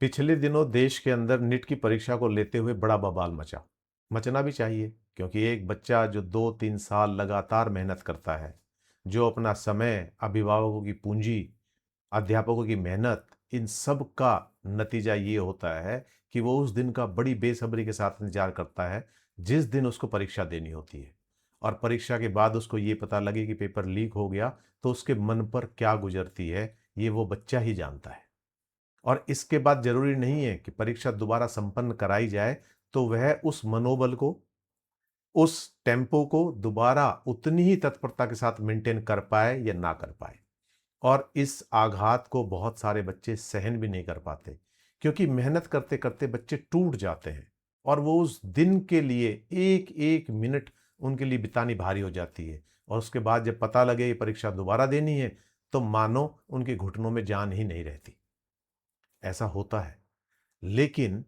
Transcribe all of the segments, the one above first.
पिछले दिनों देश के अंदर नीट की परीक्षा को लेते हुए बड़ा बवाल मचा। मचना भी चाहिए, क्योंकि एक बच्चा जो 2-3 साल लगातार मेहनत करता है, जो अपना समय, अभिभावकों की पूंजी, अध्यापकों की मेहनत, इन सब का नतीजा ये होता है कि वो उस दिन का बड़ी बेसब्री के साथ इंतजार करता है, जिस दिन उसको परीक्षा देनी होती है। और परीक्षा के बाद उसको ये पता लगे कि पेपर लीक हो गया, तो उसके मन पर क्या गुजरती है, ये वो बच्चा ही जानता है। और इसके बाद ज़रूरी नहीं है कि परीक्षा दोबारा संपन्न कराई जाए, तो वह उस मनोबल को, उस टेम्पो को दोबारा उतनी ही तत्परता के साथ मेंटेन कर पाए या ना कर पाए। और इस आघात को बहुत सारे बच्चे सहन भी नहीं कर पाते, क्योंकि मेहनत करते करते बच्चे टूट जाते हैं और वो उस दिन के लिए एक एक मिनट उनके लिए बितानी भारी हो जाती है। और उसके बाद जब पता लगे ये परीक्षा दोबारा देनी है, तो मानो उनके घुटनों में जान ही नहीं रहती। ऐसा होता है। लेकिन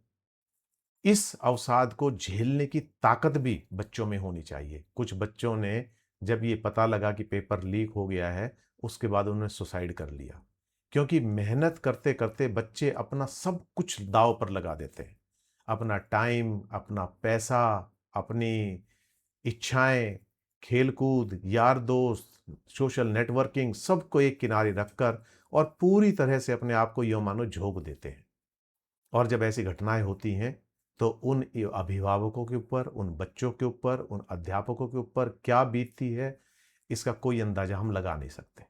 इस अवसाद को झेलने की ताकत भी बच्चों में होनी चाहिए। कुछ बच्चों ने जब ये पता लगा कि पेपर लीक हो गया है, उसके बाद उन्होंने सुसाइड कर लिया। क्योंकि मेहनत करते करते बच्चे अपना सब कुछ दांव पर लगा देते हैं। अपना टाइम, अपना पैसा, अपनी इच्छाएं, खेलकूद, यार दोस्त, सोशल नेटवर्किंग, सबको एक किनारे रखकर और पूरी तरह से अपने आप को यो मानो झोंक देते हैं। और जब ऐसी घटनाएं होती हैं, तो उन अभिभावकों के ऊपर, उन बच्चों के ऊपर, उन अध्यापकों के ऊपर क्या बीतती है, इसका कोई अंदाजा हम लगा नहीं सकते।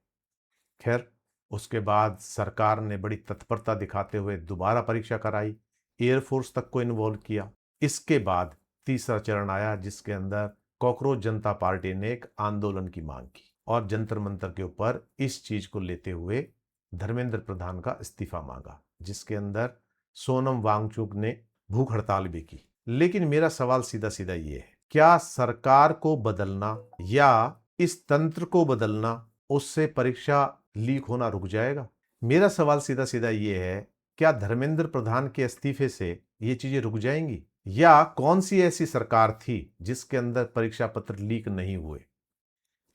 खैर, उसके बाद सरकार ने बड़ी तत्परता दिखाते हुए दोबारा परीक्षा कराई, एयरफोर्स तक को इन्वॉल्व किया। इसके बाद तीसरा चरण आया, जिसके अंदर कॉकरोच जनता पार्टी ने एक आंदोलन की मांग की और जंतर मंतर के ऊपर इस चीज को लेते हुए धर्मेंद्र प्रधान का इस्तीफा मांगा, जिसके अंदर सोनम वांगचुक ने भूख हड़ताल भी की। लेकिन मेरा सवाल सीधा सीधा ये है, क्या सरकार को बदलना या इस तंत्र को बदलना, उससे परीक्षा लीक होना रुक जाएगा? मेरा सवाल सीधा सीधा ये है, क्या धर्मेंद्र प्रधान के इस्तीफे से ये चीजें रुक जाएंगी, या कौन सी ऐसी सरकार थी जिसके अंदर परीक्षा पत्र लीक नहीं हुए?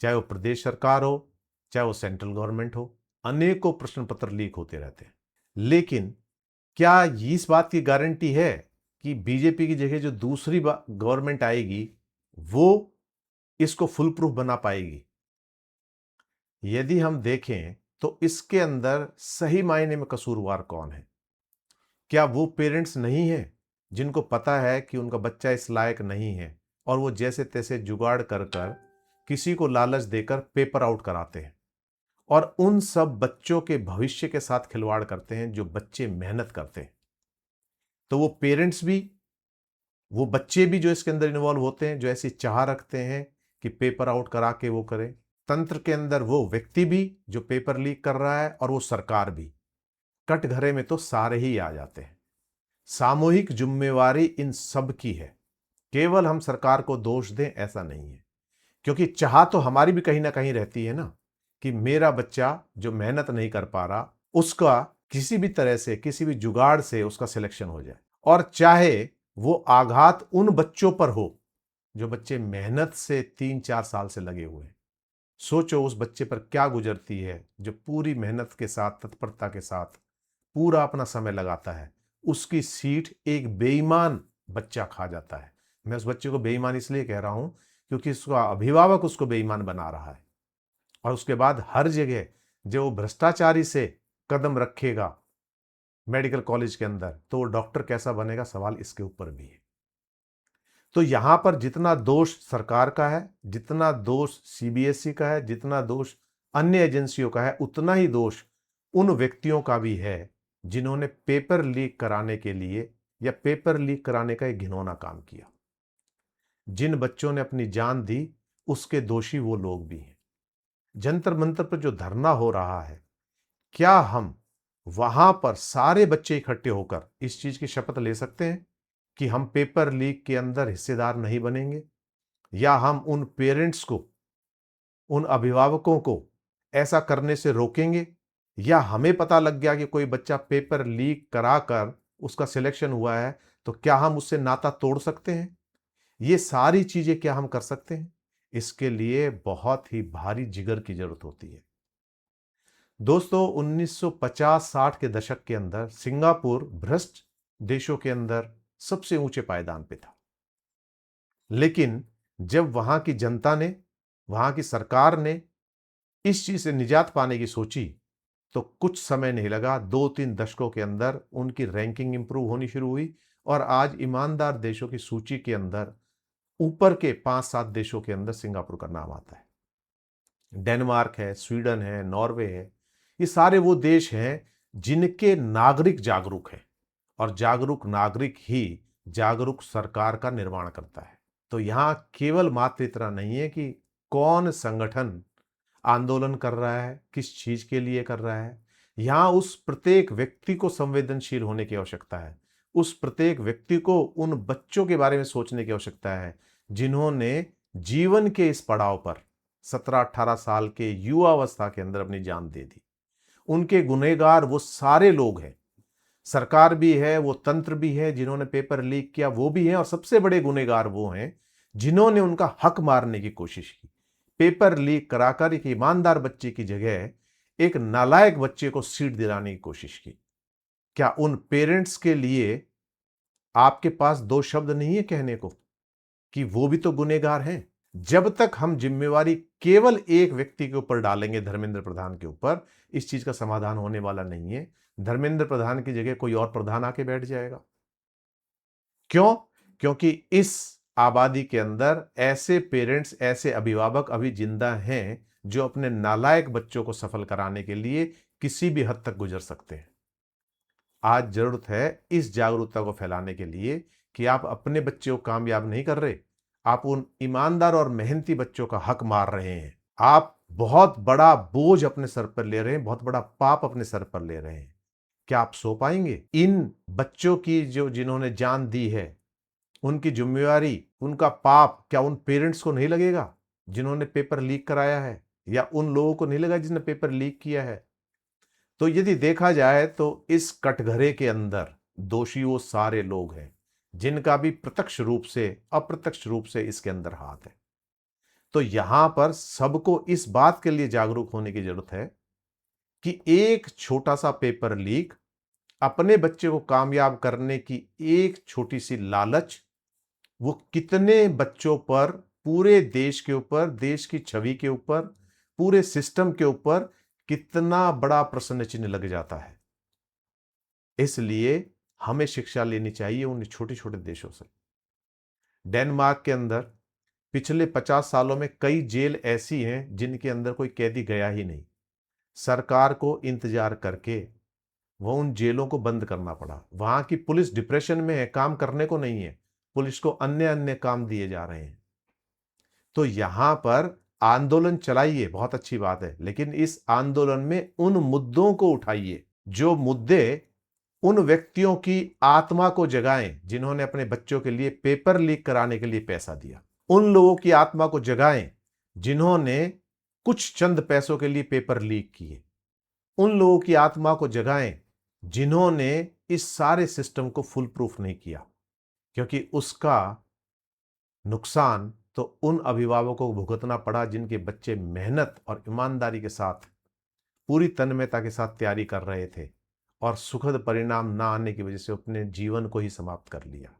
चाहे वो प्रदेश सरकार हो, चाहे वो सेंट्रल गवर्नमेंट हो, अनेकों प्रश्न पत्र लीक होते रहते हैं। लेकिन क्या इस बात की गारंटी है कि बीजेपी की जगह जो दूसरी गवर्नमेंट आएगी, वो इसको फुल प्रूफ बना पाएगी? यदि हम देखें, तो इसके अंदर सही मायने में कसूरवार कौन है? क्या वो पेरेंट्स नहीं हैं जिनको पता है कि उनका बच्चा इस लायक नहीं है, और वो जैसे तैसे जुगाड़ कर कर किसी को लालच देकर पेपर आउट कराते हैं और उन सब बच्चों के भविष्य के साथ खिलवाड़ करते हैं जो बच्चे मेहनत करते हैं? तो वो पेरेंट्स भी, वो बच्चे भी जो इसके अंदर इन्वॉल्व होते हैं, जो ऐसी चाह रखते हैं कि पेपर आउट करा के वो करें, तंत्र के अंदर वो व्यक्ति भी जो पेपर लीक कर रहा है, और वो सरकार भी, कटघरे में तो सारे ही आ जाते हैं। सामूहिक जिम्मेवारी इन सब की है। केवल हम सरकार को दोष दें, ऐसा नहीं है। क्योंकि चाह तो हमारी भी कहीं ना कहीं रहती है ना, कि मेरा बच्चा जो मेहनत नहीं कर पा रहा, उसका किसी भी तरह से, किसी भी जुगाड़ से उसका सिलेक्शन हो जाए। और चाहे वो आघात उन बच्चों पर हो जो बच्चे मेहनत से 3-4 साल से लगे हुए हैं। सोचो उस बच्चे पर क्या गुजरती है जो पूरी मेहनत के साथ, तत्परता के साथ पूरा अपना समय लगाता है। उसकी सीट एक बेईमान बच्चा खा जाता है। मैं उस बच्चे को बेईमान इसलिए कह रहा हूं, क्योंकि उसका अभिभावक उसको बेईमान बना रहा है। और उसके बाद हर जगह जो वो भ्रष्टाचारी से कदम रखेगा मेडिकल कॉलेज के अंदर, तो वो डॉक्टर कैसा बनेगा, सवाल इसके ऊपर भी है। तो यहां पर जितना दोष सरकार का है, जितना दोष सीबीएसई का है, जितना दोष अन्य एजेंसियों का है, उतना ही दोष उन व्यक्तियों का भी है जिन्होंने पेपर लीक कराने के लिए या पेपर लीक कराने का एक घिनौना काम किया। जिन बच्चों ने अपनी जान दी, उसके दोषी वो लोग भी हैं। जंतर मंतर पर जो धरना हो रहा है, क्या हम वहां पर सारे बच्चे इकट्ठे होकर इस चीज की शपथ ले सकते हैं कि हम पेपर लीक के अंदर हिस्सेदार नहीं बनेंगे? या हम उन पेरेंट्स को, उन अभिभावकों को ऐसा करने से रोकेंगे? या हमें पता लग गया कि कोई बच्चा पेपर लीक कराकर उसका सिलेक्शन हुआ है, तो क्या हम उससे नाता तोड़ सकते हैं? ये सारी चीजें क्या हम कर सकते हैं? इसके लिए बहुत ही भारी जिगर की जरूरत होती है। दोस्तों 1950-60 के दशक के अंदर सिंगापुर भ्रष्ट देशों के अंदर सबसे ऊंचे पायदान पे था। लेकिन जब वहां की जनता ने, वहां की सरकार ने इस चीज से निजात पाने की सोची, तो कुछ समय नहीं लगा, 2-3 दशकों के अंदर उनकी रैंकिंग इंप्रूव होनी शुरू हुई और आज ईमानदार देशों की सूची के अंदर ऊपर के 5-7 देशों के अंदर सिंगापुर का नाम आता है। डेनमार्क है, स्वीडन है, नॉर्वे है, ये सारे वो देश हैं जिनके नागरिक जागरूक हैं और जागरूक नागरिक ही जागरूक सरकार का निर्माण करता है। तो यहां केवल मात्र इतना नहीं है कि कौन संगठन आंदोलन कर रहा है, किस चीज के लिए कर रहा है। यहां उस प्रत्येक व्यक्ति को संवेदनशील होने की आवश्यकता है। उस प्रत्येक व्यक्ति को उन बच्चों के बारे में सोचने की आवश्यकता है जिन्होंने जीवन के इस पड़ाव पर 17-18 साल के युवावस्था के अंदर अपनी जान दे दी। उनके गुनहगार वो सारे लोग हैं। सरकार भी है, वो तंत्र भी है, जिन्होंने पेपर लीक किया वो भी है, और सबसे बड़े गुनहगार वो हैं जिन्होंने उनका हक मारने की कोशिश की। पेपर लीक कराकर एक ईमानदार बच्चे की जगह एक नालायक बच्चे को सीट दिलाने की कोशिश की। क्या उन पेरेंट्स के लिए आपके पास दो शब्द नहीं है कहने को कि वो भी तो गुनहगार हैं? जब तक हम जिम्मेवारी केवल एक व्यक्ति के ऊपर डालेंगे, धर्मेंद्र प्रधान के ऊपर, इस चीज का समाधान होने वाला नहीं है। धर्मेंद्र प्रधान की जगह कोई और प्रधान आके बैठ जाएगा। क्यों? क्योंकि इस आबादी के अंदर ऐसे पेरेंट्स, ऐसे अभिभावक अभी जिंदा हैं जो अपने नालायक बच्चों को सफल कराने के लिए किसी भी हद तक गुजर सकते हैं। आज जरूरत है इस जागरूकता को फैलाने के लिए कि आप अपने बच्चे को कामयाब नहीं कर रहे, आप उन ईमानदार और मेहनती बच्चों का हक मार रहे हैं। आप बहुत बड़ा बोझ अपने सर पर ले रहे हैं, बहुत बड़ा पाप अपने सर पर ले रहे हैं। क्या आप सो पाएंगे? इन बच्चों की जो जिन्होंने जान दी है, उनकी जिम्मेवारी, उनका पाप क्या उन पेरेंट्स को नहीं लगेगा जिन्होंने पेपर लीक कराया है, या उन लोगों को नहीं लगा जिसने पेपर लीक किया है? तो यदि देखा जाए तो इस कटघरे के अंदर दोषी वो सारे लोग हैं जिनका भी प्रत्यक्ष रूप से, अप्रत्यक्ष रूप से इसके अंदर हाथ है। तो यहां पर सबको इस बात के लिए जागरूक होने की जरूरत है कि एक छोटा सा पेपर लीक, अपने बच्चे को कामयाब करने की एक छोटी सी लालच, वो कितने बच्चों पर, पूरे देश के ऊपर, देश की छवि के ऊपर, पूरे सिस्टम के ऊपर कितना बड़ा प्रश्न चिन्ह लग जाता है। इसलिए हमें शिक्षा लेनी चाहिए उन छोटे छोटे देशों से। डेनमार्क के अंदर पिछले 50 सालों में कई जेल ऐसी हैं जिनके अंदर कोई कैदी गया ही नहीं। सरकार को इंतजार करके वो उन जेलों को बंद करना पड़ा। वहां की पुलिस डिप्रेशन में है, काम करने को नहीं है, पुलिस को अन्य अन्य काम दिए जा रहे हैं। तो यहां पर आंदोलन चलाइए, बहुत अच्छी बात है, लेकिन इस आंदोलन में उन मुद्दों को उठाइए जो मुद्दे उन व्यक्तियों की आत्मा को जगाएं जिन्होंने अपने बच्चों के लिए पेपर लीक कराने के लिए पैसा दिया। उन लोगों की आत्मा को जगाएं जिन्होंने कुछ चंद पैसों के लिए पेपर लीक किए। उन लोगों की आत्मा को जगाएं जिन्होंने इस सारे सिस्टम को फुल प्रूफ नहीं किया, क्योंकि उसका नुकसान तो उन अभिभावकों को भुगतना पड़ा जिनके बच्चे मेहनत और ईमानदारी के साथ, पूरी तन्मयता के साथ तैयारी कर रहे थे और सुखद परिणाम ना आने की वजह से अपने जीवन को ही समाप्त कर लिया।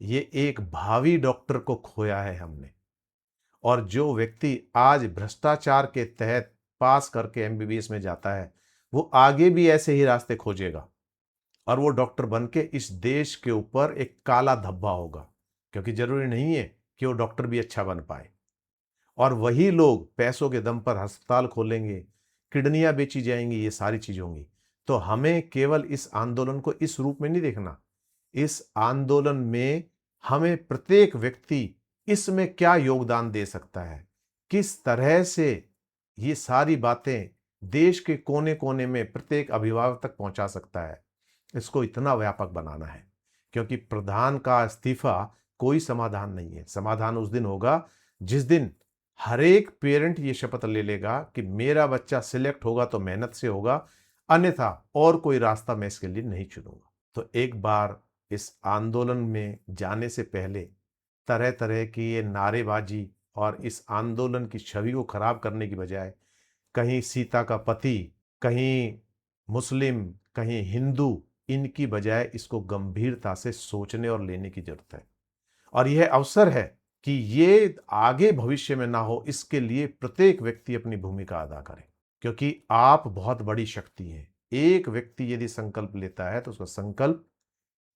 ये एक भावी डॉक्टर को खोया है हमने। और जो व्यक्ति आज भ्रष्टाचार के तहत पास करके एमबीबीएस में जाता है, वो आगे भी ऐसे ही रास्ते खोजेगा और वो डॉक्टर बन के इस देश के ऊपर एक काला धब्बा होगा, क्योंकि जरूरी नहीं है कि वो डॉक्टर भी अच्छा बन पाए। और वही लोग पैसों के दम पर अस्पताल खोलेंगे, किडनियां बेची जाएंगी, ये सारी चीजें होंगी। तो हमें केवल इस आंदोलन को इस रूप में नहीं देखना। इस आंदोलन में हमें प्रत्येक व्यक्ति इसमें क्या योगदान दे सकता है, किस तरह से ये सारी बातें देश के कोने कोने में प्रत्येक अभिभावक तक पहुंचा सकता है, इसको इतना व्यापक बनाना है। क्योंकि प्रधान का इस्तीफा कोई समाधान नहीं है। समाधान उस दिन होगा जिस दिन हर एक पेरेंट ये शपथ ले लेगा कि मेरा बच्चा सिलेक्ट होगा तो मेहनत से होगा, अन्यथा और कोई रास्ता मैं इसके लिए नहीं चुनूंगा। तो एक बार इस आंदोलन में जाने से पहले तरह तरह की ये नारेबाजी और इस आंदोलन की छवि को खराब करने की बजाय कहीं सीता का पति कहीं मुस्लिम, कहीं हिंदू, इनकी बजाय इसको गंभीरता से सोचने और लेने की जरूरत है। और यह अवसर है कि ये आगे भविष्य में ना हो, इसके लिए प्रत्येक व्यक्ति अपनी भूमिका अदा करे, क्योंकि आप बहुत बड़ी शक्ति हैं। एक व्यक्ति यदि संकल्प लेता है तो उसका संकल्प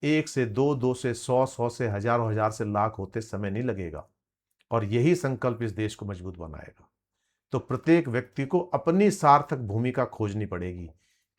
1 से 2, 2 से 100, 100 से हजारों, हजार से लाख होते समय नहीं लगेगा। और यही संकल्प इस देश को मजबूत बनाएगा। तो प्रत्येक व्यक्ति को अपनी सार्थक भूमिका खोजनी पड़ेगी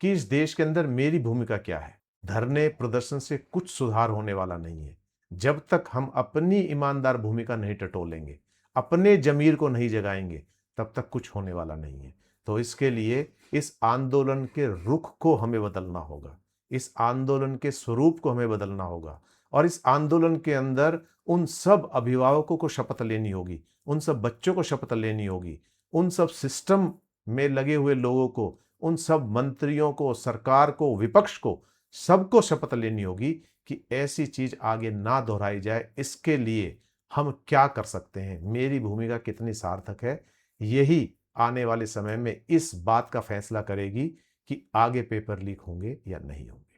कि इस देश के अंदर मेरी भूमिका क्या है। धरने प्रदर्शन से कुछ सुधार होने वाला नहीं है। जब तक हम अपनी ईमानदार भूमिका नहीं टटोलेंगे, अपने जमीर को नहीं जगाएंगे, तब तक कुछ होने वाला नहीं है। तो इसके लिए इस आंदोलन के रुख को हमें बदलना होगा, इस आंदोलन के स्वरूप को हमें बदलना होगा। और इस आंदोलन के अंदर उन सब अभिभावकों को शपथ लेनी होगी, उन सब बच्चों को शपथ लेनी होगी, उन सब सिस्टम में लगे हुए लोगों को, उन सब मंत्रियों को, सरकार को, विपक्ष को, सबको शपथ लेनी होगी कि ऐसी चीज आगे ना दोहराई जाए। इसके लिए हम क्या कर सकते हैं, मेरी भूमिका कितनी सार्थक है, यही आने वाले समय में इस बात का फैसला करेगी कि आगे पेपर लीक होंगे या नहीं होंगे।